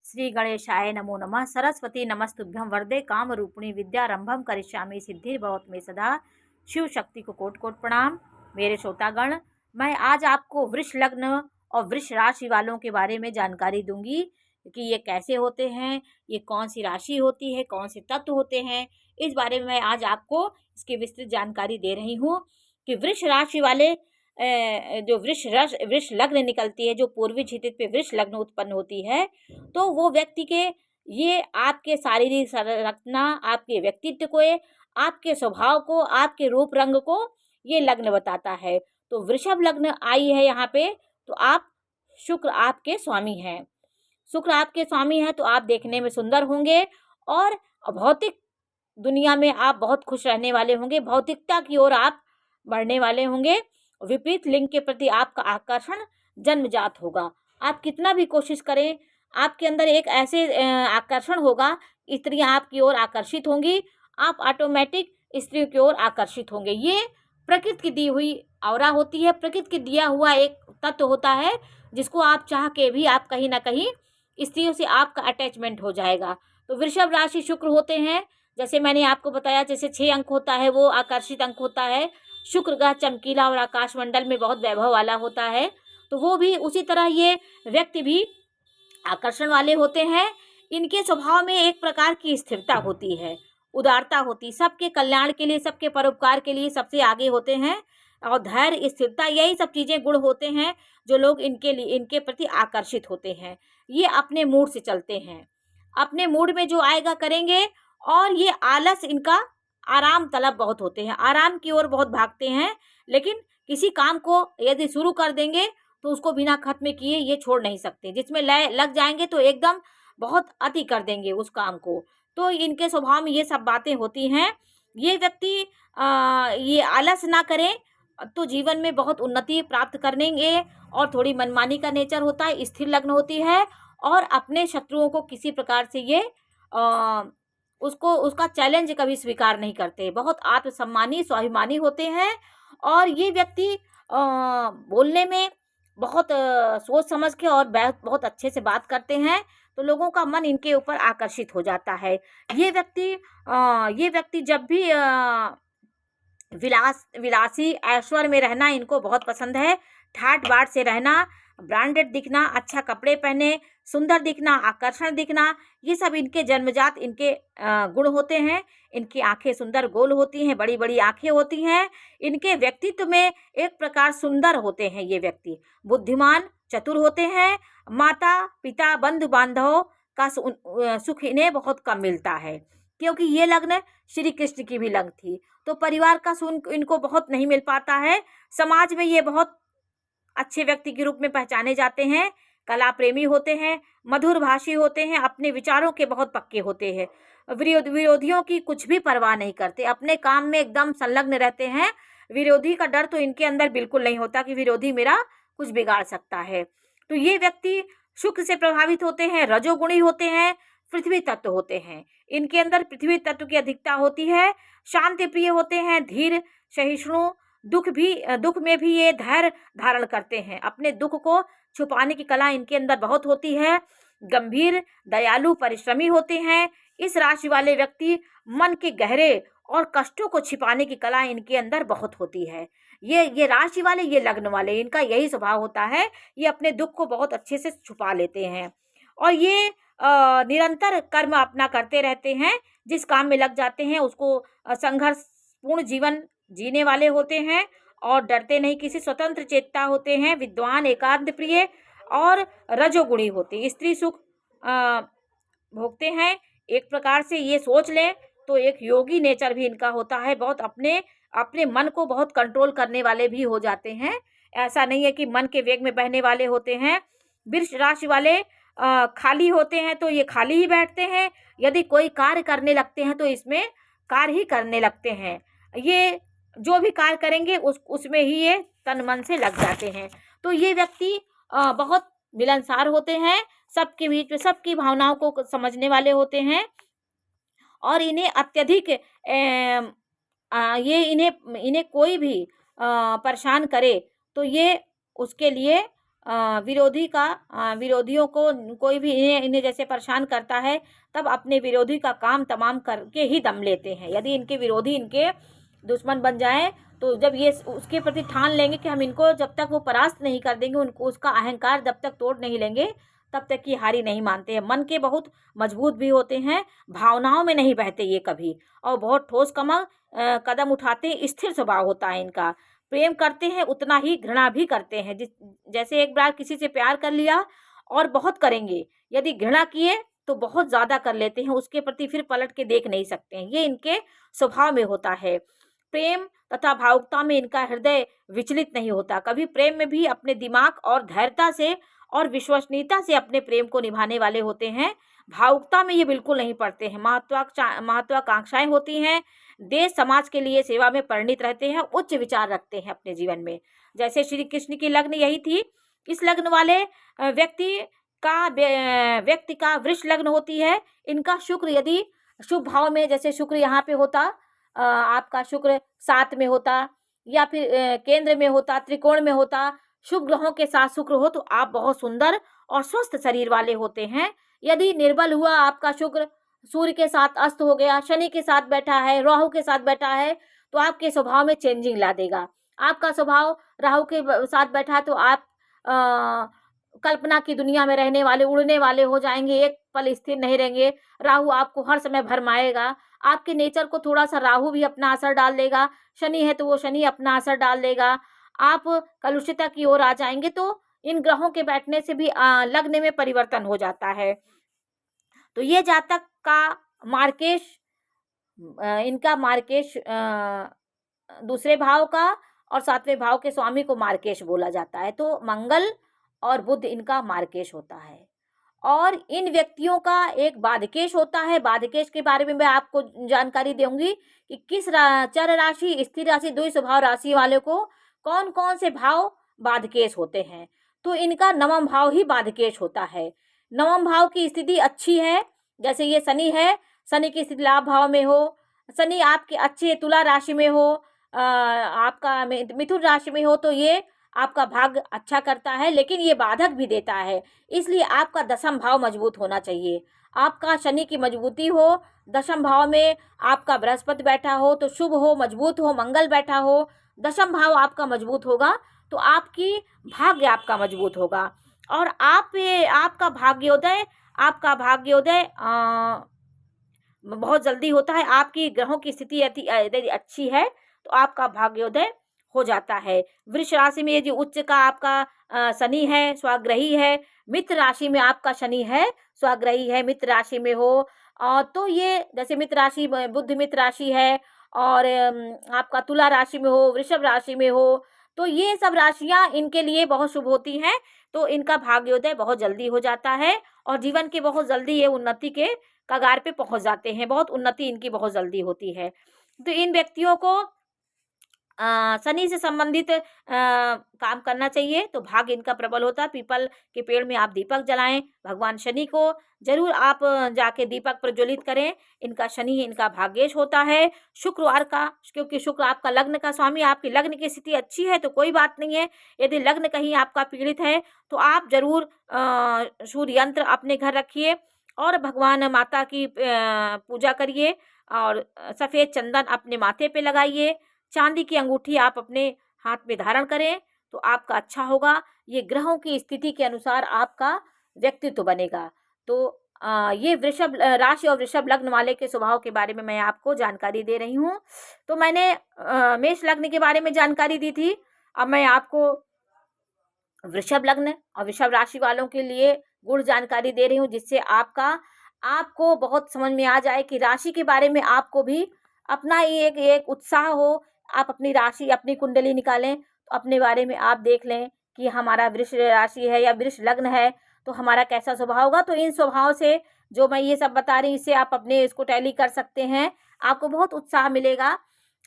श्री गणेशाय नमो नमः। सरस्वती नमस्तुभ्यं वरदे कामरूपिणी विद्यारंभम करिष्यामि सिद्धिर्भवतु मे सदा। शिव शक्ति को कोटि कोटि प्रणाम। मेरे श्रोतागण, मैं आज आपको वृष लग्न और वृष राशि वालों के बारे में जानकारी दूंगी कि ये कैसे होते हैं, ये कौन सी राशि होती है, कौन से तत्व होते हैं। इस बारे में मैं आज आपको इसकी विस्तृत जानकारी दे रही हूँ कि वृष राशि वाले जो वृष लग्न निकलती है, जो पूर्वी क्षितिज पे वृष लग्न उत्पन्न होती है, तो वो व्यक्ति के ये आपके शारीरिक संरचना, आपके व्यक्तित्व को, आपके स्वभाव को, आपके रूप रंग को ये लग्न बताता है। तो वृषभ लग्न आई है यहाँ पे, तो आप शुक्र आपके स्वामी हैं। शुक्र आपके स्वामी हैं तो आप देखने में सुंदर होंगे और भौतिक दुनिया में आप बहुत खुश रहने वाले होंगे। भौतिकता की ओर आप बढ़ने वाले होंगे। विपरीत लिंग के प्रति आपका आकर्षण जन्मजात होगा। आप कितना भी कोशिश करें, आपके अंदर एक ऐसे आकर्षण होगा, स्त्रियां आपकी ओर आकर्षित होंगी, आप ऑटोमेटिक स्त्रियों की ओर आकर्षित होंगे। ये प्रकृति की दी हुई औरा होती है, प्रकृति की दिया हुआ एक तत्व होता है, जिसको आप चाह के भी आप कहीं ना कहीं स्त्रियों से आपका अटैचमेंट हो जाएगा। तो वृषभ राशि शुक्र होते हैं, जैसे मैंने आपको बताया, जैसे 6 अंक होता है वो आकर्षित अंक होता है। शुक्र ग्रह चमकीला और आकाशमंडल में बहुत वैभव वाला होता है, तो वो भी उसी तरह ये व्यक्ति भी आकर्षण वाले होते हैं। इनके स्वभाव में एक प्रकार की स्थिरता होती है, उदारता होती, सबके कल्याण के लिए, सबके परोपकार के लिए सबसे आगे होते हैं। और धैर्य, स्थिरता, यही सब चीज़ें गुण होते हैं जो लोग इनके प्रति आकर्षित होते हैं। ये अपने मूड से चलते हैं, अपने मूड में जो आएगा करेंगे। और ये आलस, इनका आराम तलब बहुत होते हैं, आराम की ओर बहुत भागते हैं। लेकिन किसी काम को यदि शुरू कर देंगे तो उसको बिना खत्म किए ये छोड़ नहीं सकते। जिसमें लग जाएंगे तो एकदम बहुत अति कर देंगे उस काम को। तो इनके स्वभाव में ये सब बातें होती हैं। ये व्यक्ति ये आलस ना करें तो जीवन में बहुत उन्नति प्राप्त करेंगे। और थोड़ी मनमानी का नेचर होता है, स्थिर लग्न होती है। और अपने शत्रुओं को किसी प्रकार से ये उसका चैलेंज कभी स्वीकार नहीं करते, बहुत आत्मसम्मानी, स्वाभिमानी होते हैं। और ये व्यक्ति बोलने में बहुत सोच समझ के और बहुत अच्छे से बात करते हैं, तो लोगों का मन इनके ऊपर आकर्षित हो जाता है। ये व्यक्ति जब भी विलासी ऐश्वर्य में रहना इनको बहुत पसंद है। ठाट बाट से रहना, ब्रांडेड दिखना, अच्छा कपड़े पहने, सुंदर दिखना, आकर्षण दिखना, ये सब इनके जन्मजात इनके गुण होते हैं। इनकी आंखें सुंदर गोल होती हैं, बड़ी बड़ी आंखें होती हैं। इनके व्यक्तित्व में एक प्रकार सुंदर होते हैं। ये व्यक्ति बुद्धिमान, चतुर होते हैं। माता पिता, बंधु बांधवों का सुख इन्हें बहुत कम मिलता है, क्योंकि ये लग्न श्री कृष्ण की भी लग्न थी, तो परिवार का सुख इनको बहुत नहीं मिल पाता है। समाज में ये बहुत अच्छे व्यक्ति के रूप में पहचाने जाते हैं। कला प्रेमी होते हैं, मधुर भाषी होते हैं, अपने विचारों के बहुत पक्के होते हैं। विरोधियों की कुछ भी परवाह नहीं करते, अपने काम में एकदम संलग्न रहते हैं। विरोधी का डर तो इनके अंदर बिल्कुल नहीं होता कि विरोधी मेरा कुछ बिगाड़ सकता है। तो ये व्यक्ति शुक्र से प्रभावित होते हैं, रजोगुणी होते हैं, पृथ्वी तत्व होते हैं। इनके अंदर पृथ्वी तत्व की अधिकता होती है। शांति प्रिय होते हैं, धीर, सहिष्णु, दुख में भी ये धैर्य धारण करते हैं। अपने दुख को छुपाने की कला इनके अंदर बहुत होती है। गंभीर, दयालु, परिश्रमी होते हैं। इस राशि वाले व्यक्ति मन के गहरे और कष्टों को छिपाने की कला इनके अंदर बहुत होती है। ये राशि वाले, ये लग्न वाले, इनका यही स्वभाव होता है। ये अपने दुख को बहुत अच्छे से छुपा लेते हैं और ये निरंतर कर्म अपना करते रहते हैं। जिस काम में लग जाते हैं उसको संघर्षपूर्ण जीवन जीने वाले होते हैं और डरते नहीं किसी, स्वतंत्र चेतता होते हैं, विद्वान, एकांत प्रिय और रजोगुणी होते हैं। स्त्री सुख भोगते हैं। एक प्रकार से ये सोच लें तो एक योगी नेचर भी इनका होता है। बहुत अपने मन को बहुत कंट्रोल करने वाले भी हो जाते हैं। ऐसा नहीं है कि मन के वेग में बहने वाले होते हैं। वृष राशि वाले खाली होते हैं तो ये खाली ही बैठते हैं। यदि कोई कार्य करने लगते हैं तो इसमें कार्य ही करने लगते हैं। ये जो भी कार्य करेंगे उसमें ही ये तन मन से लग जाते हैं। तो ये व्यक्ति बहुत मिलनसार होते हैं, सबके बीच में सबकी भावनाओं को समझने वाले होते हैं। और इन्हें अत्यधिक इन्हें कोई भी परेशान करे तो ये उसके लिए विरोधियों को कोई भी इन्हें जैसे परेशान करता है, तब अपने विरोधी का काम तमाम करके ही दम लेते हैं। यदि इनके विरोधी इनके दुश्मन बन जाएं, तो जब ये उसके प्रति ठान लेंगे कि हम इनको जब तक वो परास्त नहीं कर देंगे, उनको उसका अहंकार जब तक तोड़ नहीं लेंगे, तब तक की हारी नहीं मानते हैं। मन के बहुत मजबूत भी होते हैं, भावनाओं में नहीं बहते ये कभी, और बहुत ठोस कदम उठाते हैं। स्थिर स्वभाव होता है इनका। प्रेम करते हैं उतना ही घृणा भी करते हैं। जैसे एक बार किसी से प्यार कर लिया और बहुत करेंगे, यदि घृणा किए तो बहुत ज़्यादा कर लेते हैं, उसके प्रति फिर पलट के देख नहीं सकते हैं। ये इनके स्वभाव में होता है। प्रेम तथा भावुकता में इनका हृदय विचलित नहीं होता। कभी प्रेम में भी अपने दिमाग और धैर्यता से और विश्वसनीयता से अपने प्रेम को निभाने वाले होते हैं। भावुकता में ये बिल्कुल नहीं पड़ते हैं। महत्वाकांक्षाएं होती हैं, देश समाज के लिए सेवा में परिणित रहते हैं, उच्च विचार रखते हैं अपने जीवन में। जैसे श्री कृष्ण की लग्न यही थी। इस लग्न वाले व्यक्ति का वृष लग्न होती है। इनका शुक्र यदि शुभ भाव में, जैसे शुक्र यहाँ पे होता, आपका शुक्र 7 में होता, या फिर केंद्र में होता, त्रिकोण में होता, शुभ ग्रहों के साथ शुक्र हो, तो आप बहुत सुंदर और स्वस्थ शरीर वाले होते हैं। यदि निर्बल हुआ आपका शुक्र, सूर्य के साथ अस्त हो गया, शनि के साथ बैठा है, राहु के साथ बैठा है, तो आपके स्वभाव में चेंजिंग ला देगा। आपका स्वभाव राहु के साथ बैठा है तो आप कल्पना की दुनिया में रहने वाले, उड़ने वाले हो जाएंगे, एक पल स्थिर नहीं रहेंगे। राहु आपको हर समय भरमाएगा। आपके नेचर को थोड़ा सा राहु भी अपना असर डाल देगा। शनि है तो वो शनि अपना असर डाल देगा। आप कलुषिता की ओर आ जाएंगे। तो इन ग्रहों के बैठने से भी लग्न में परिवर्तन हो जाता है। तो ये जातक का मार्केश, इनका मार्केश दूसरे भाव का और 7वें भाव के स्वामी को मार्केश बोला जाता है। तो मंगल और बुध इनका मार्केश होता है। और इन व्यक्तियों का एक बाधकेश होता है। बाधकेश के बारे में मैं आपको जानकारी दूंगी कि किस चर राशि, स्थिर राशि, द्वि स्वभाव राशि वाले को कौन कौन से भाव बाधकेश होते हैं। तो इनका नवम भाव ही बाधकेश होता है। नवम भाव की स्थिति अच्छी है, जैसे ये शनि है, शनि की स्थिति लाभ भाव में हो, शनि आपके अच्छे तुला राशि में हो, आपका मिथुन राशि में हो, तो ये आपका भाग्य अच्छा करता है, लेकिन ये बाधक भी देता है। इसलिए आपका दशम भाव मजबूत होना चाहिए। आपका शनि की मजबूती हो, दशम भाव में आपका बृहस्पति बैठा हो तो शुभ हो, मजबूत हो, मंगल बैठा हो, दशम भाव आपका मजबूत होगा तो आपकी भाग्य आपका मजबूत होगा। और आपका भाग्योदय बहुत जल्दी होता है। आपकी ग्रहों की स्थिति यदि अच्छी है तो आपका भाग्योदय हो जाता है। वृष राशि में यदि उच्च का आपका शनि है, स्वाग्रही है, मित्र राशि में आपका शनि है, स्वाग्रही है, मित्र राशि में हो, तो ये जैसे मित्र राशि, बुध मित्र राशि है, और आपका तुला राशि में हो, वृषभ राशि में हो, तो ये सब राशियां इनके लिए बहुत शुभ होती हैं। तो इनका भाग्योदय बहुत जल्दी हो जाता है और जीवन के बहुत जल्दी ये उन्नति के कगार पे पहुंच जाते हैं। बहुत उन्नति इनकी बहुत जल्दी होती है। तो इन व्यक्तियों को शनि से संबंधित काम करना चाहिए तो भाग्य इनका प्रबल होता है। पीपल के पेड़ में आप दीपक जलाएं, भगवान शनि को जरूर आप जाके दीपक प्रज्वलित करें। इनका शनि इनका भाग्येश होता है। शुक्रवार का, क्योंकि शुक्र आपका लग्न का स्वामी, आपकी लग्न की स्थिति अच्छी है तो कोई बात नहीं है। यदि लग्न कहीं आपका पीड़ित है तो आप जरूर सूर्य यंत्र अपने घर रखिए और भगवान माता की पूजा करिए और सफ़ेद चंदन अपने माथे पे लगाइए। चांदी की अंगूठी आप अपने हाथ में धारण करें तो आपका अच्छा होगा। ये ग्रहों की स्थिति के अनुसार आपका व्यक्तित्व बनेगा। तो ये वृषभ राशि और वृषभ लग्न वाले के स्वभाव के बारे में मैं आपको जानकारी दे रही हूँ। तो मैंने मेष लग्न के बारे में जानकारी दी थी। अब मैं आपको वृषभ लग्न और वृषभ राशि वालों के लिए गुण जानकारी दे रही हूँ, जिससे आपको बहुत समझ में आ जाए कि राशि के बारे में आपको भी अपना ही एक उत्साह हो। आप अपनी राशि, अपनी कुंडली निकालें तो अपने बारे में आप देख लें कि हमारा वृष राशि है या वृष लग्न है तो हमारा कैसा स्वभाव होगा। तो इन स्वभाव से जो मैं ये सब बता रही हूँ, इससे आप अपने इसको टैली कर सकते हैं, आपको बहुत उत्साह मिलेगा।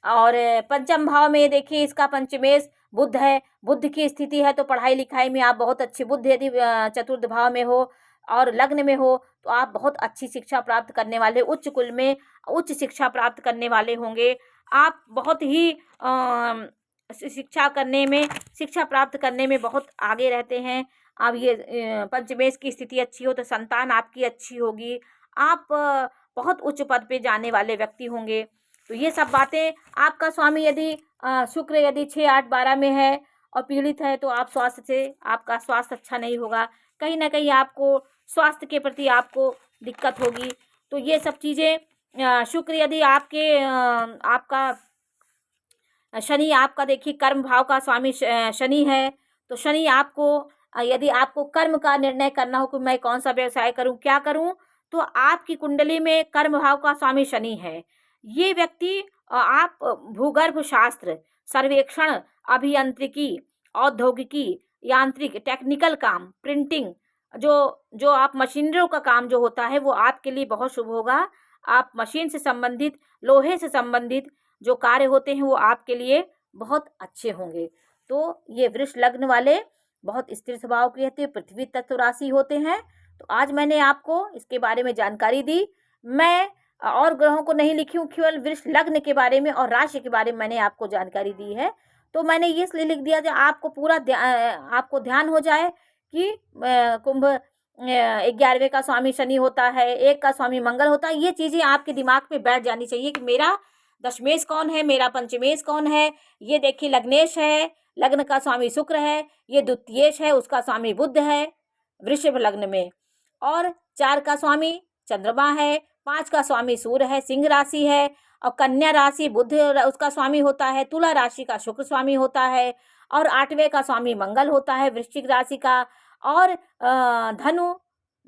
और पंचम भाव में देखिए, इसका पंचमेश बुध है। बुध की स्थिति है तो पढ़ाई लिखाई में आप बहुत अच्छी, बुध यदि चतुर्थ भाव में हो और लग्न में हो तो आप बहुत अच्छी शिक्षा प्राप्त करने वाले, उच्च कुल में उच्च शिक्षा प्राप्त करने वाले होंगे। आप बहुत ही शिक्षा करने में, शिक्षा प्राप्त करने में बहुत आगे रहते हैं। अब ये पंचमेश की स्थिति अच्छी हो तो संतान आपकी अच्छी होगी, आप बहुत उच्च पद पे जाने वाले व्यक्ति होंगे। तो ये सब बातें, आपका स्वामी यदि शुक्र यदि 6, 8, 12 में है और पीड़ित है तो आप स्वास्थ्य से, आपका स्वास्थ्य अच्छा नहीं होगा, कहीं ना कहीं आपको स्वास्थ्य के प्रति आपको दिक्कत होगी। तो ये सब चीज़ें, शुक्र यदि आपके आपका शनि, आपका देखिए कर्म भाव का स्वामी शनि है, तो शनि आपको यदि आपको कर्म का निर्णय करना हो कि मैं कौन सा व्यवसाय करूं, क्या करूं, तो आपकी कुंडली में कर्म भाव का स्वामी शनि है। ये व्यक्ति आप भूगर्भ शास्त्र, सर्वेक्षण, अभियांत्रिकी, औद्योगिकी, यांत्रिक, टेक्निकल काम, प्रिंटिंग, जो जो आप मशीनरियों का काम जो होता है वो आपके लिए बहुत शुभ होगा। आप मशीन से संबंधित, लोहे से संबंधित जो कार्य होते हैं वो आपके लिए बहुत अच्छे होंगे। तो ये वृष लग्न वाले बहुत स्थिर स्वभाव के होते हैं, पृथ्वी तत्व राशि होते हैं। तो आज मैंने आपको इसके बारे में जानकारी दी। मैं और ग्रहों को नहीं लिखी हूँ, केवल वृष लग्न के बारे में और राशि के बारे में मैंने आपको जानकारी दी है। तो मैंने ये इसलिए लिख दिया जो आपको पूरा आपको ध्यान हो जाए कि कुंभ 11वें का स्वामी शनि होता है, 1 का स्वामी मंगल होता है। ये चीज़ें आपके दिमाग में बैठ जानी चाहिए कि मेरा दशमेश कौन है, मेरा पंचमेश कौन है। ये देखिए लग्नेश है, लग्न का स्वामी शुक्र है, ये द्वितीयेश है, उसका स्वामी बुध है वृषभ लग्न में, और 4 का स्वामी चंद्रमा है, 5 का स्वामी सूर्य है, सिंह राशि है, और कन्या राशि बुध उसका स्वामी होता है, तुला राशि का शुक्र स्वामी होता है, और 8वें का स्वामी मंगल होता है वृश्चिक राशि का, और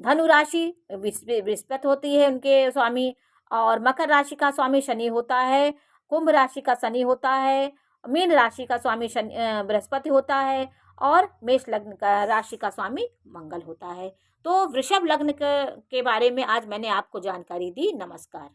धनु राशि बृहस्पति होती है उनके स्वामी, और मकर राशि का स्वामी शनि होता है, कुंभ राशि का शनि होता है, मीन राशि का स्वामी शनि बृहस्पति होता है, और मेष लग्न का राशि का स्वामी मंगल होता है। तो वृषभ लग्न के बारे में आज मैंने आपको जानकारी दी। नमस्कार।